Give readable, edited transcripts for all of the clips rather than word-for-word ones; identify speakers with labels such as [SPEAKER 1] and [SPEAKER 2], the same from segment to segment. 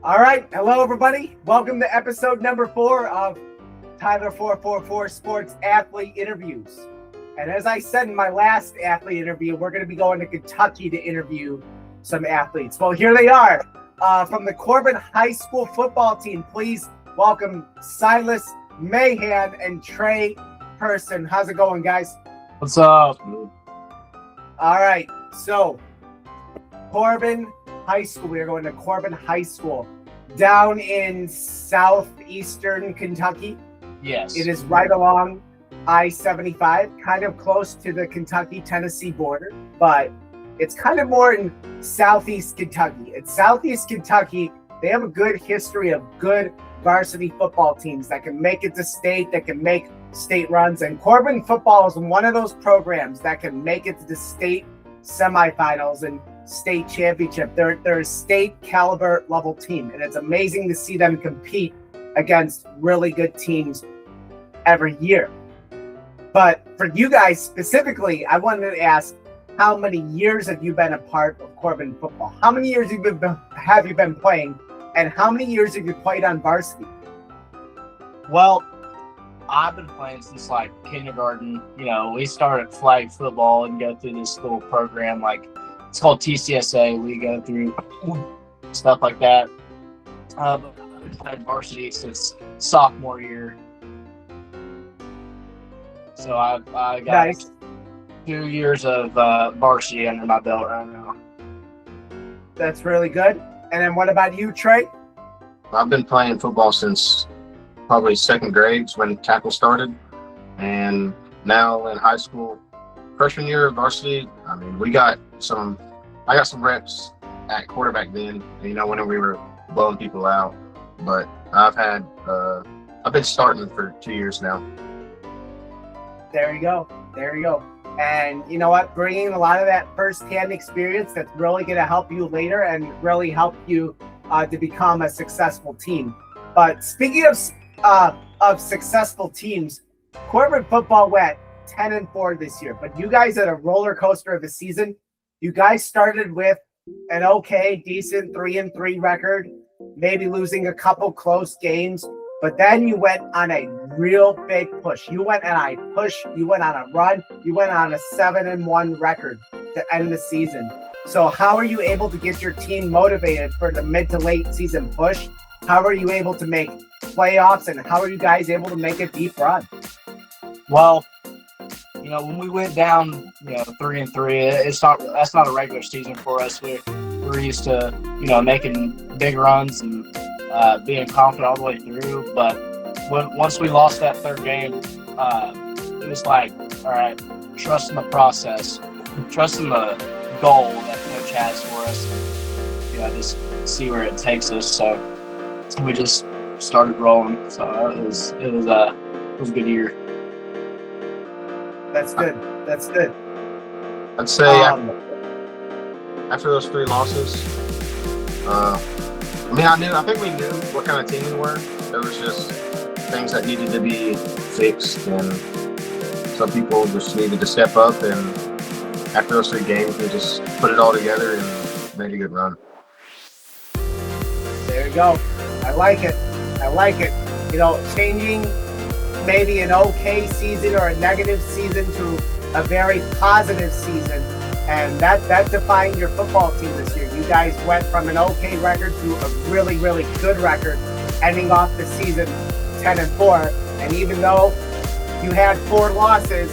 [SPEAKER 1] All right. Hello, everybody. Welcome to episode number 4 of Tyler 444 Sports Athlete Interviews. And as I said in my last athlete interview, we're going to be going to Kentucky to interview some athletes. Well, here they are from the Corbin High School Football team. Please welcome Silas, Mahan, and Trey Person. How's it going, guys?
[SPEAKER 2] What's up?
[SPEAKER 1] All right. So, Corbin High School. We are going to Corbin High School down in southeastern Kentucky.
[SPEAKER 2] Yes.
[SPEAKER 1] It is right along I-75, kind of close to the Kentucky-Tennessee border, but it's kind of more in southeast Kentucky. It's southeast Kentucky. They have a good history of good varsity football teams that can make it to state, that can make state runs. And Corbin football is one of those programs that can make it to the state semifinals and state championship. They're a state caliber level team, and it's amazing to see them compete against really good teams every year. But for you guys specifically, I wanted to ask, how many years have you been a part of Corbin football? How many years have you been playing, and how many years have you played on varsity?
[SPEAKER 2] Well, I've been playing since like kindergarten. You know, we started flag football and go through this little program it's called TCSA. We go through stuff like that. I've played varsity since sophomore year. So I got
[SPEAKER 1] Nice.
[SPEAKER 2] 2 years of varsity under my belt right now.
[SPEAKER 1] That's really good. And then what about you, Trey?
[SPEAKER 3] I've been playing football since probably second grade when tackle started, and now in high school, freshman year of varsity. I mean, I got some reps at quarterback then, when we were blowing people out. But I've been starting for 2 years now.
[SPEAKER 1] There you go. And you know what? Bringing a lot of that firsthand experience that's really going to help you later and really help you to become a successful team. But speaking of successful teams, Corbin football went 10-4 this year. But you guys had a roller coaster of a season. You guys started with an okay, decent 3-3 record, maybe losing a couple close games. But then you went on a real big push. You went on a run. You went on a 7-1 record to end the season. So how are you able to get your team motivated for the mid to late season push? How are you able to make playoffs, and how are you guys able to make a deep run?
[SPEAKER 2] Well, when we went down, 3-3, that's not a regular season for us. We're used to, making big runs and being confident all the way through. But once we lost that third game, it was like, all right, trust in the process, trust in the goal that coach has for us, and, just see where it takes us. So we just started rolling. So it was a good year.
[SPEAKER 1] That's good.
[SPEAKER 3] I'd say after those 3 losses, I think we knew what kind of team we were. There was just things that needed to be fixed, and some people just needed to step up. And after those 3 games, we just put it all together and made a good run.
[SPEAKER 1] There you go. I like it. Changing maybe an okay season or a negative season to a very positive season. And that defined your football team this year. You guys went from an okay record to a really, really good record, ending off the season 10-4. And even though you had 4 losses,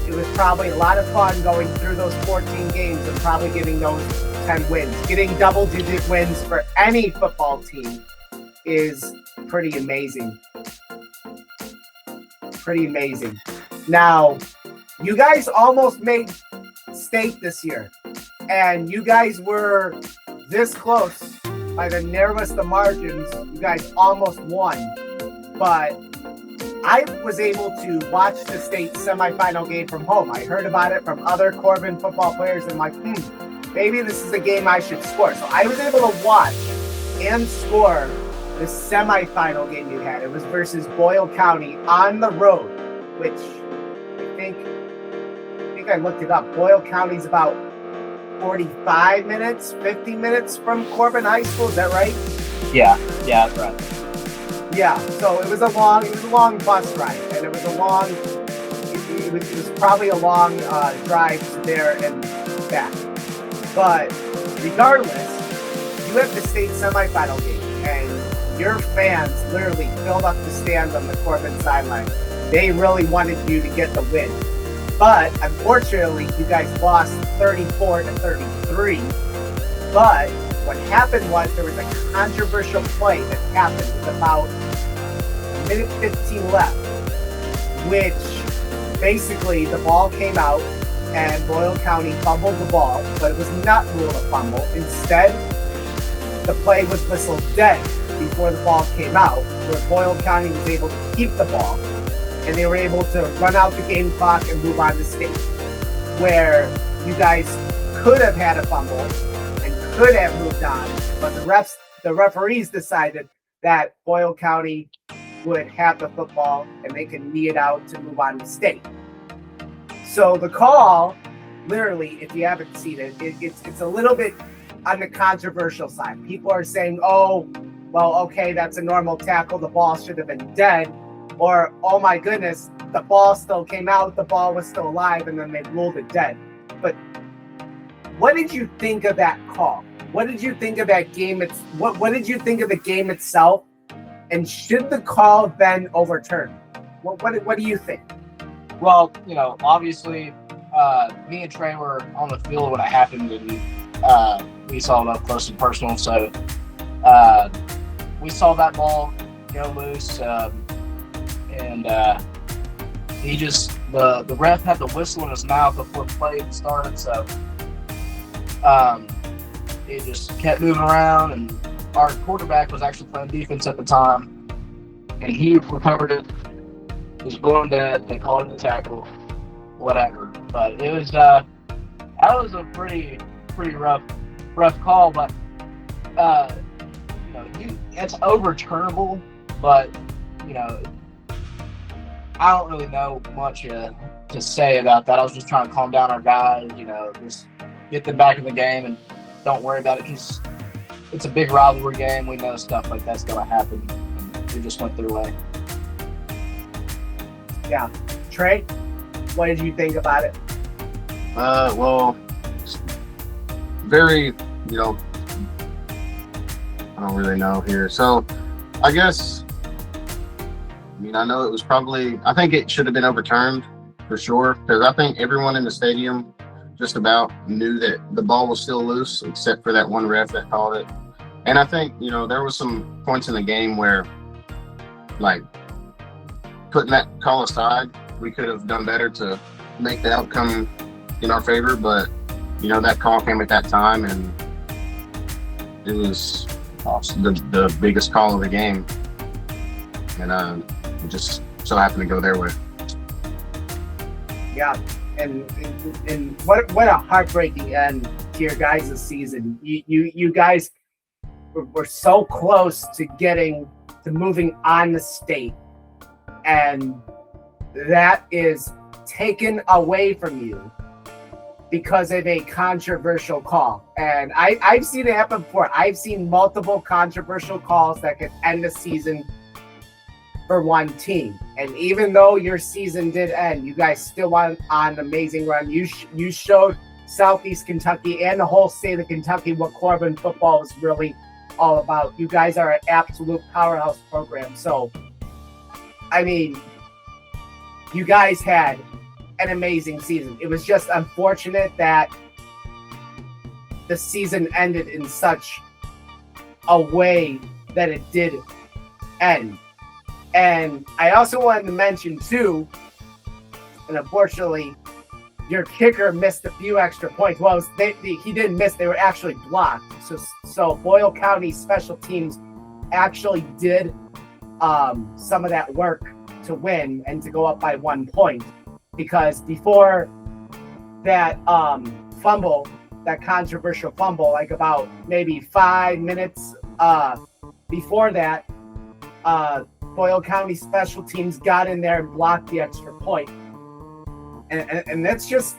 [SPEAKER 1] it was probably a lot of fun going through those 14 games and probably getting those 10 wins. Getting double-digit wins for any football team is pretty amazing. Now, you guys almost made state this year, and you guys were this close by the narrowest of margins. You guys almost won, but I was able to watch the state semifinal game from home. I heard about it from other Corbin football players, and I'm like, maybe this is a game I should score. So I was able to watch and score the semifinal game you had. It was versus Boyle County on the road, which I think I looked it up. Boyle County's about 45 minutes, 50 minutes from Corbin High School. Is that right?
[SPEAKER 2] Yeah, that's right.
[SPEAKER 1] Yeah, so it was a long bus ride, and it was probably a long drive there and back. But regardless, you have the state semifinal game, and your fans literally filled up the stands on the Corbin sideline. They really wanted you to get the win. But unfortunately, you guys lost 34-33. But what happened was there was a controversial play that happened with about a minute 15 left, which basically the ball came out and Boyle County fumbled the ball, but it was not ruled a fumble. Instead, the play was whistled dead before the ball came out, where Boyle County was able to keep the ball, and they were able to run out the game clock and move on to state, where you guys could have had a fumble and could have moved on, but the referees decided that Boyle County would have the football and they could knee it out to move on to state. So the call, literally, if you haven't seen it, it's a little bit on the controversial side. People are saying, oh, well, okay, that's a normal tackle. The ball should have been dead. Or, oh my goodness, the ball still came out. The ball was still alive, and then they ruled it dead. But what did you think of that call? What did you think of that game? What did you think of the game itself? And should the call have been overturned? What do you think?
[SPEAKER 2] Well, obviously, me and Trey were on the field when it happened, and we saw it up close and personal. So we saw that ball go loose, and he just the ref had the whistle in his mouth before the play even started. So he just kept moving around, and our quarterback was actually playing defense at the time, and he recovered it. It was blown dead. They called it a tackle, whatever. But it was that was a pretty rough call. But it's overturnable. But I don't really know much to say about that. I was just trying to calm down our guys. Just get them back in the game and don't worry about it. It's a big rivalry game. We know stuff like that's going to happen. And we just went their way.
[SPEAKER 1] Yeah. Trey, what did you think about it?
[SPEAKER 3] Well, very, I don't really know here. So I guess, I know it was I think it should have been overturned for sure, because I think everyone in the stadium just about knew that the ball was still loose, except for that one ref that called it. And I think, there was some points in the game where, like, putting that call aside, we could have done better to make the outcome in our favor. But, that call came at that time, and it was the biggest call of the game. And it just so happened to go their way.
[SPEAKER 1] Yeah. And what a heartbreaking end to your guys' season. You guys were so close to moving on the state, and that is taken away from you because of a controversial call. And I've seen it happen before. I've seen multiple controversial calls that could end the season for one team. And even though your season did end, you guys still went on an amazing run. You showed Southeast Kentucky and the whole state of Kentucky what Corbin football is really all about. You guys are an absolute powerhouse program. So, you guys had an amazing season. It was just unfortunate that the season ended in such a way that it did end. And I also wanted to mention too, and unfortunately, your kicker missed a few extra points. Well, he didn't miss; they were actually blocked. So Boyle County special teams actually did some of that work to win and to go up by 1 point, because before that fumble, that controversial fumble, like about maybe 5 minutes before that, Boyle County special teams got in there and blocked the extra point. And that's just,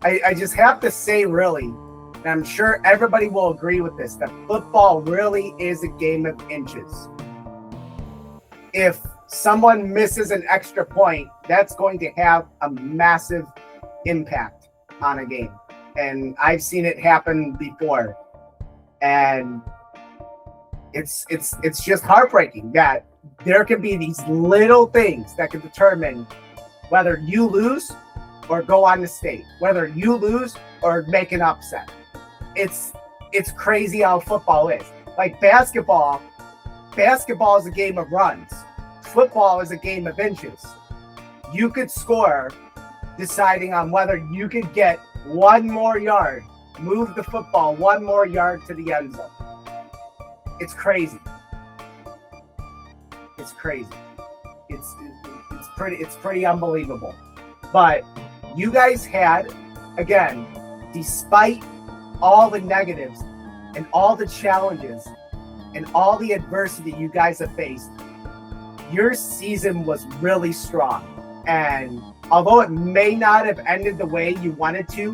[SPEAKER 1] I just have to say, really, and I'm sure everybody will agree with this, that football really is a game of inches. If someone misses an extra point, that's going to have a massive impact on a game. And I've seen it happen before. And it's just heartbreaking that there can be these little things that can determine whether you lose or go on to state, whether you lose or make an upset. It's crazy how football is. Like basketball is a game of runs. Football is a game of inches. You could score deciding on whether you could get one more yard, move the football one more yard to the end zone. It's crazy. It's crazy. It's pretty unbelievable. But you guys had, again, despite all the negatives and all the challenges and all the adversity you guys have faced, your season was really strong. And although it may not have ended the way you wanted to,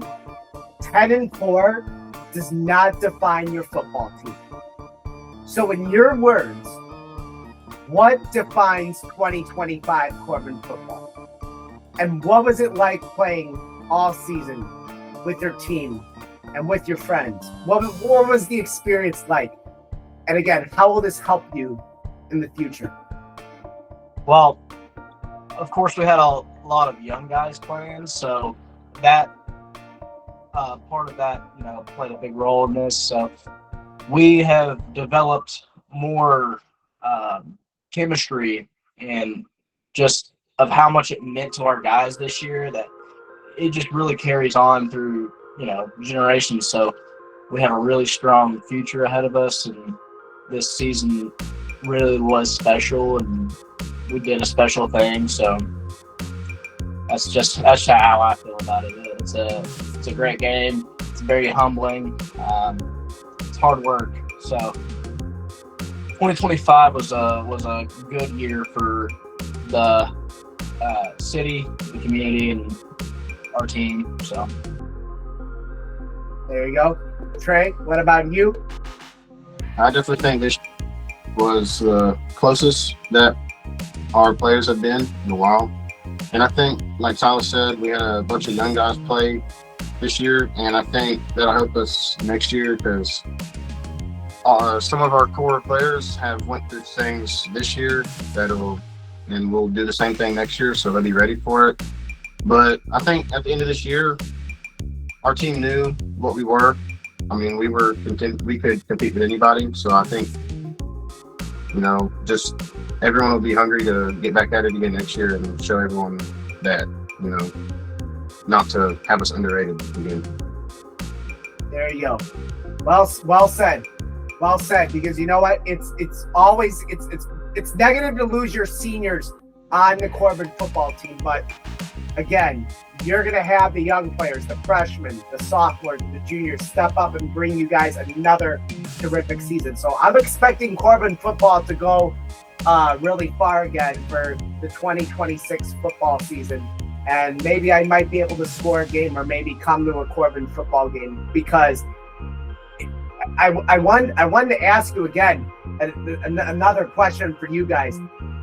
[SPEAKER 1] 10-4 does not define your football team. So in your words, what defines 2025 Corbin football? And what was it like playing all season with your team and with your friends? What was the experience like? And again, how will this help you in the future?
[SPEAKER 2] Well, of course, we had a lot of young guys playing, so that part of that, played a big role in this. So we have developed more chemistry and just of how much it meant to our guys this year that it just really carries on through, generations. So we have a really strong future ahead of us, and this season really was special, and we did a special thing. So that's how I feel about it. It's a great game. It's very humbling. It's hard work. So 2025 was a good year for the city, the community, and our team. So
[SPEAKER 1] there you go. Trey, what about you?
[SPEAKER 3] I definitely think this was the closest that our players have been in a while. And I think, like Silas said, we had a bunch of young guys play this year, and I think that'll help us next year because some of our core players have went through things this year and we'll do the same thing next year, so they'll be ready for it. But I think at the end of this year, our team knew what we were. I mean, we could compete with anybody. So I think, just everyone will be hungry to get back at it again next year and show everyone that, not to have us underrated again.
[SPEAKER 1] There you go. Well said. Well said, because you know what? It's always it's negative to lose your seniors on the Corbin football team, but again, you're going to have the young players, the freshmen, the sophomores, the juniors step up and bring you guys another terrific season. So I'm expecting Corbin football to go really far again for the 2026 football season. And maybe I might be able to score a game or maybe come to a Corbin football game, because I wanted to ask you again another question for you guys.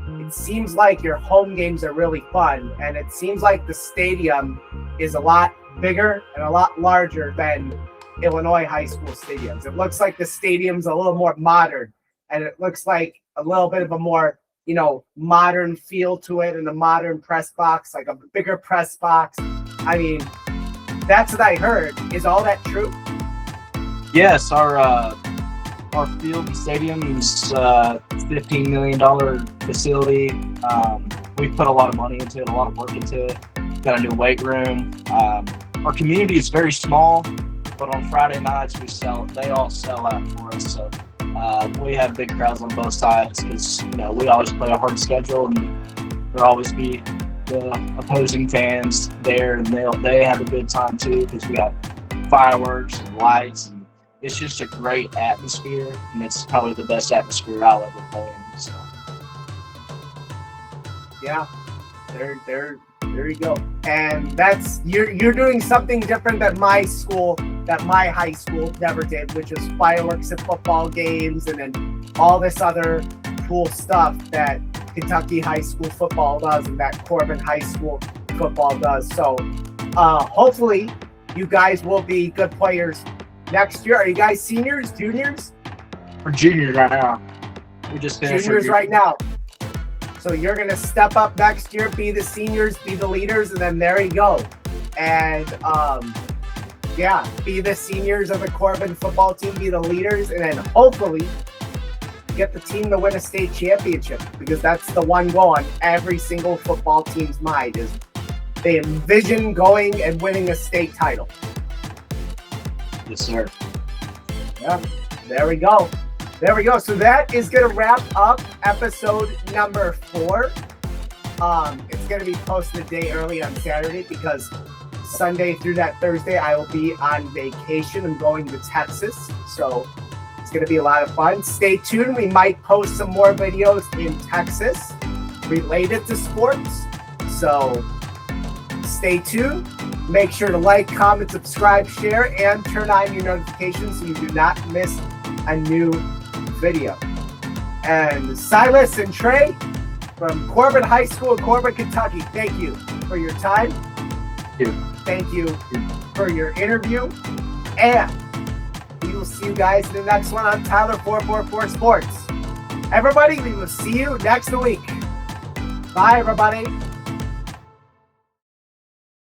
[SPEAKER 1] It seems like your home games are really fun, and it seems like the stadium is a lot bigger and a lot larger than Illinois high school stadiums. It looks like the stadium's a little more modern, and it looks like a little bit of a more, modern feel to it, and a modern press box, like a bigger press box. I mean, that's what I heard. Is all that true?
[SPEAKER 2] Yes, our field and stadium is a $15 million facility. We put a lot of money into it, a lot of work into it. Got a new weight room. Our community is very small, but on Friday nights they all sell out for us. So we have big crowds on both sides because we always play a hard schedule, and there'll always be the opposing fans there, and they have a good time too because we got fireworks and lights, and it's just a great atmosphere, and it's probably the best atmosphere I'll ever play in. So.
[SPEAKER 1] Yeah, there you go. And that's you're doing something different than my school that my high school never did, which is fireworks at football games and then all this other cool stuff that Kentucky high school football does and that Corbin High School football does. So hopefully you guys will be good players next year. Are you guys seniors, juniors?
[SPEAKER 2] We're juniors right now. We just finished
[SPEAKER 1] Juniors right now. So you're going to step up next year, be the seniors, be the leaders, and then there you go. And be the seniors of the Corbin football team, be the leaders, and then hopefully get the team to win a state championship, because that's the one goal on every single football team's mind is they envision going and winning a state title.
[SPEAKER 2] Yes, sir.
[SPEAKER 1] Yeah, there we go. There we go. So that is going to wrap up episode number 4. It's going to be posted a day early on Saturday because Sunday through that Thursday I will be on vacation. I'm going to Texas. So it's going to be a lot of fun. Stay tuned. We might post some more videos in Texas related to sports. So stay tuned. Make sure to like, comment, subscribe, share, and turn on your notifications so you do not miss a new video. And Silas and Trey from Corbin High School in Corbin, Kentucky, thank you for your time. Thank you for your interview. And we will see you guys in the next one on Tyler 444 Sports. Everybody, we will see you next week. Bye, everybody.